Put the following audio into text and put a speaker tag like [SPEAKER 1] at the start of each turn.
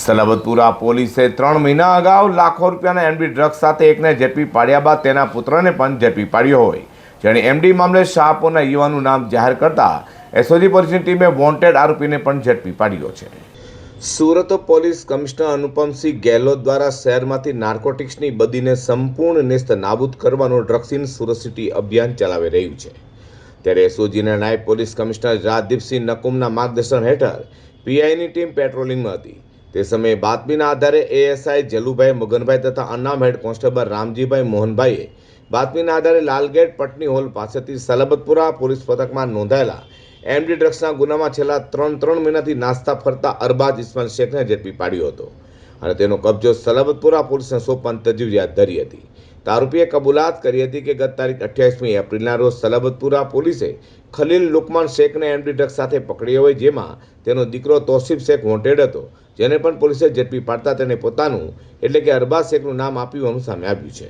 [SPEAKER 1] સલાબતપુરા પોલીસે 3 મહિના અગાઉ લાખો રૂપિયાના એમડી ડ્રગ્સ સાથે એકને ઝડપી પાડ્યા બાદ તેના પુત્રને પણ ઝડપી પાડ્યો હોય. જેણે એમડી મામલે શાહપુરના યુવાનનું નામ જાહેર કરતા એસઓજી પોલીસની ટીમે વોન્ટેડ આરોપીને પણ ઝડપી પાડ્યો છે. સુરત પોલીસ કમિશનર અનુપમસિંહ ગેહલોત દ્વારા શહેરમાંથી નાર્કોટિક્સની બદીને સંપૂર્ણ નેસ્ત નાબૂદ કરવાનું ડ્રગ્સ ઇન સુરત સિટી અભિયાન ચલાવી રહ્યું છે. ત્યારે એસઓજીના નાયબ પોલીસ કમિશનર રાજદીપસિંહ નકુમના માર્ગદર્શન હેઠળ પીઆઈની ટીમ પેટ્રોલિંગમાં હતી. તે સમયે બાતમીના આધારે એએસઆઈ જલુભાઈ મગનભાઈ તથા અનામ હેડ કોન્સ્ટેબલ રામજીભાઈ મોહનભાઈએ બાતમીના આધારે લાલગેટ પટની હોલ પાસેથી સલાબતપુરા પોલીસ પથકમાં નોંધાયેલા એમડી ડ્રગ્સના ગુનામાં છેલ્લા ત્રણ મહિનાથી નાસ્તા ફરતા અરબાઝ ઇસ્માઇલ શેખને ઝડપી પાડ્યો હતો અને તેનો કબજો સલાબતપુરા પોલીસને સોંપવાની તજવીજ હાથ ધરી હતી. આરોપીએ કબૂલાત કરી હતી કે ગત તારીખ 28મી એપ્રિલના રોજ સલાબતપુરા પોલીસે ખલીલ લુકમાન શેખને એમડી ડ્રગ્સ સાથે પકડ્યો હોય, જેમાં તેનો દીકરો તોસીફ શેખ વોન્ટેડ હતો, જેને પણ પોલીસે ઝડપી પાડતા તેને પોતાનું એટલે કે અરબાઝ શેખનું નામ આપ્યું હોવાનું સામે આવ્યું છે.